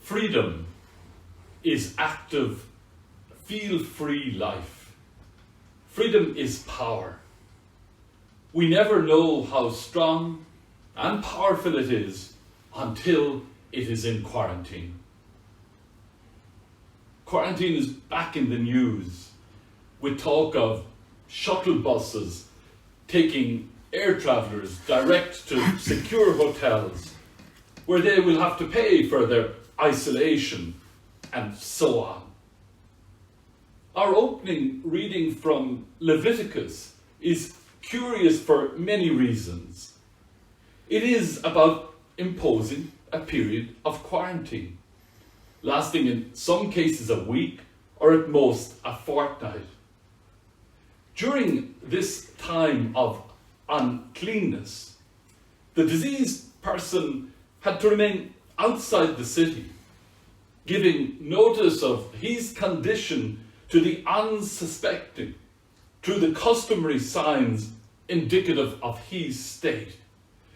Freedom is active, feel-free life. Freedom is power. We never know how strong and powerful it is until it is in quarantine. Quarantine is back in the news with talk of shuttle buses taking air travellers direct to secure hotels where they will have to pay for their isolation and so on. Our opening reading from Leviticus is curious for many reasons. It is about imposing a period of quarantine, lasting in some cases a week or at most a fortnight. During this time of uncleanness, the diseased person had to remain outside the city, giving notice of his condition to the unsuspecting through the customary signs indicative of his state,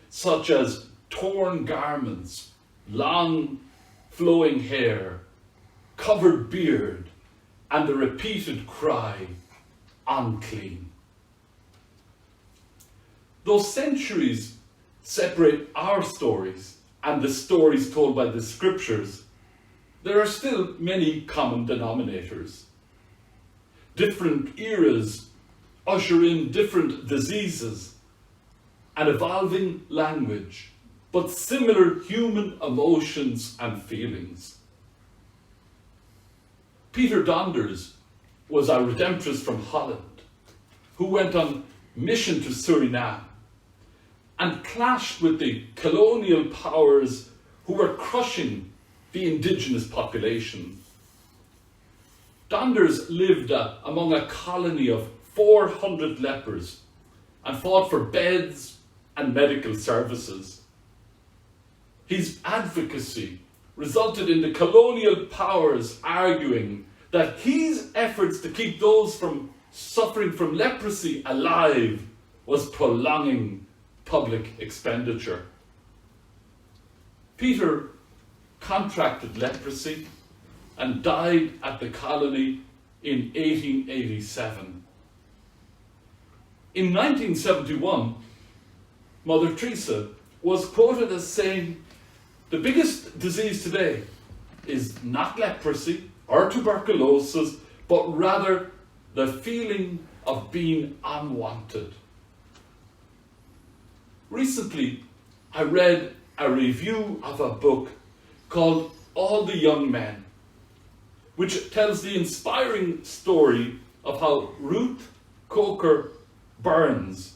such as torn garments, long flowing hair, covered beard, and the repeated cry, unclean. Though centuries separate our stories and the stories told by the scriptures, there are still many common denominators. Different eras usher in different diseases, an evolving language, but similar human emotions and feelings. Peter Donders was a redemptorist from Holland who went on mission to Suriname and clashed with the colonial powers who were crushing the indigenous population. Donders lived among a colony of 400 lepers and fought for beds and medical services. His advocacy resulted in the colonial powers arguing that his efforts to keep those from suffering from leprosy alive was prolonging public expenditure. Peter contracted leprosy and died at the colony in 1887. In 1971, Mother Teresa was quoted as saying, "The biggest disease today is not leprosy or tuberculosis, but rather the feeling of being unwanted." Recently, I read a review of a book called All the Young Men, which tells the inspiring story of how Ruth Coker Burns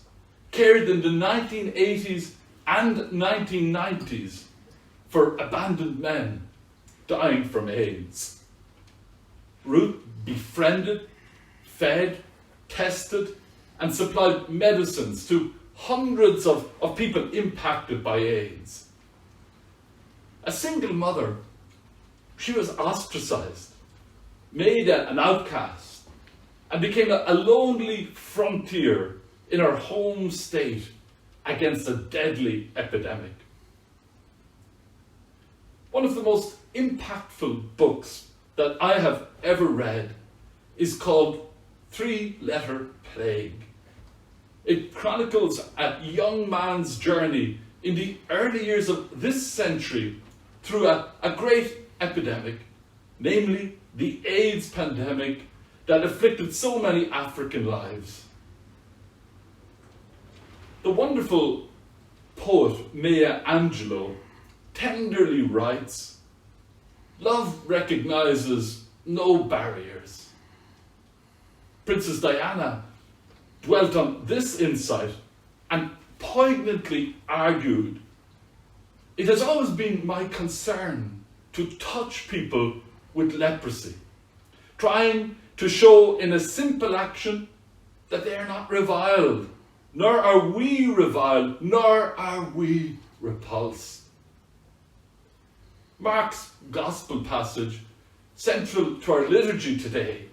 cared in the 1980s and 1990s for abandoned men dying from AIDS. Ruth befriended, fed, tested, and supplied medicines to hundreds of people impacted by AIDS. A single mother, she was ostracized, made an outcast, and became a lonely frontier in her home state against a deadly epidemic. One of the most impactful books that I have ever read is called Three-Letter Plague. It chronicles a young man's journey in the early years of this century through a great epidemic, namely the AIDS pandemic that afflicted so many African lives. The wonderful poet Maya Angelou tenderly writes, "Love recognizes no barriers." Princess Diana dwelt on this insight and poignantly argued, "It has always been my concern to touch people with leprosy, trying to show in a simple action that they are not reviled, nor are we reviled, nor are we repulsed." Mark's gospel passage, central to our liturgy today,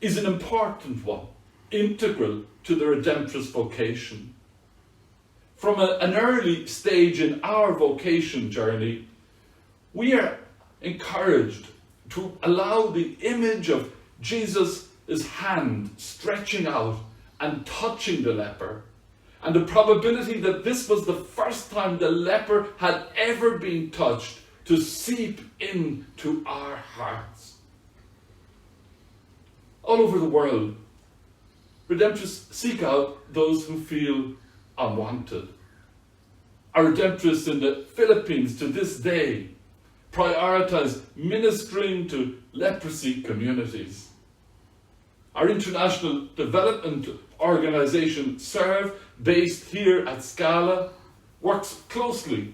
is an important one, integral to the Redemptorist vocation. From an early stage in our vocation journey, we are encouraged to allow the image of Jesus' hand stretching out and touching the leper, and the probability that this was the first time the leper had ever been touched, to seep into our hearts. All over the world, Redemptorists seek out those who feel unwanted. Our Redemptorists in the Philippines to this day prioritize ministering to leprosy communities. Our international development organization, SERVE, based here at Scala, works closely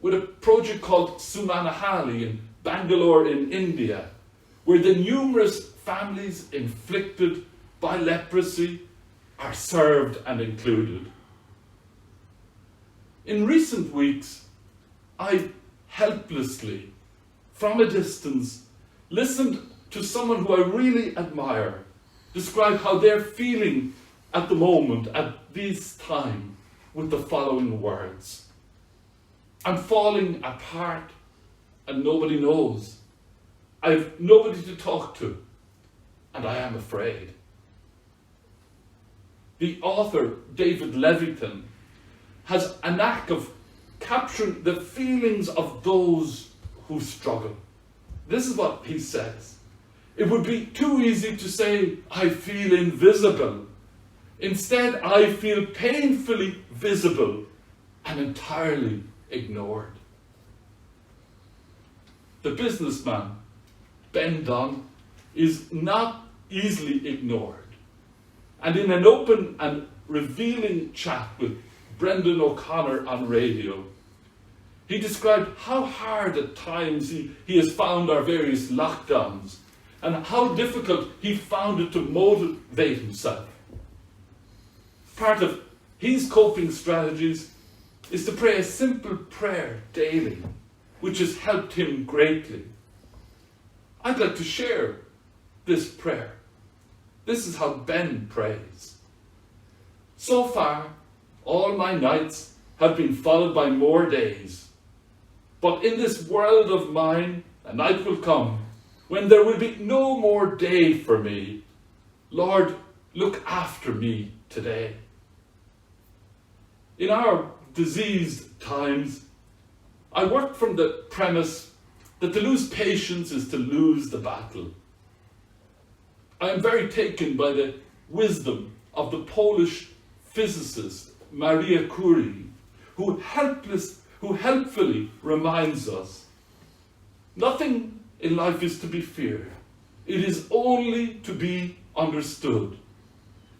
with a project called Sumanahali in Bangalore in India, where the numerous families inflicted by leprosy are served and included. In recent weeks, I helplessly, from a distance, listened to someone who I really admire describe how they're feeling at the moment, at this time, with the following words: I'm falling apart and nobody knows. I've nobody to talk to and I am afraid. The author, David Levitan, has a knack of capturing the feelings of those who struggle. This is what he says: it would be too easy to say, I feel invisible. Instead, I feel painfully visible and entirely ignored. The businessman, Ben Dunn, is not easily ignored. And in an open and revealing chat with Brendan O'Connor on radio, he described how hard at times he has found our various lockdowns and how difficult he found it to motivate himself. Part of his coping strategies is to pray a simple prayer daily, which has helped him greatly. I'd like to share this prayer. This is how Ben prays. So far, all my nights have been followed by more days. But in this world of mine, a night will come when there will be no more day for me. Lord, look after me today. In our diseased times, I work from the premise that to lose patience is to lose the battle. I am very taken by the wisdom of the Polish physicist Maria Curie, who helpfully reminds us, nothing in life is to be feared. It is only to be understood.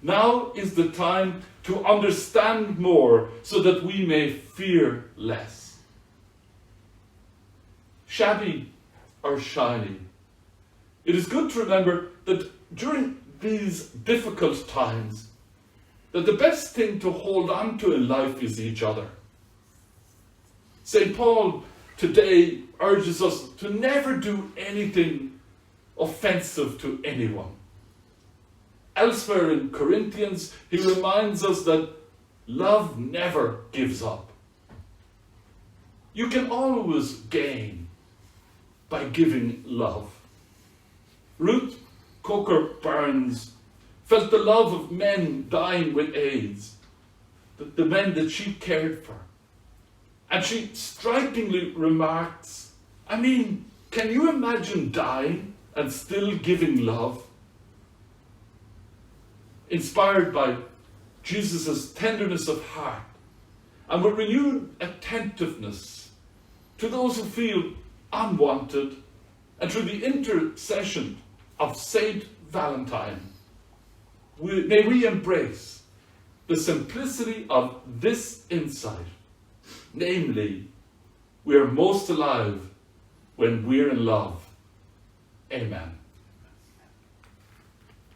Now is the time to understand more so that we may fear less. Shabby or shiny, it is good to remember that during these difficult times, that the best thing to hold on to in life is each other. St. Paul today urges us to never do anything offensive to anyone. Elsewhere in Corinthians, he reminds us that love never gives up. You can always gain by giving love. Ruth Coker Burns felt the love of men dying with AIDS, the men that she cared for. And she strikingly remarks, I mean, can you imagine dying and still giving love? Inspired by Jesus' tenderness of heart and with renewed attentiveness to those who feel unwanted, and through the intercession of Saint Valentine, may we embrace the simplicity of this insight, namely, we are most alive when we're in love. Amen.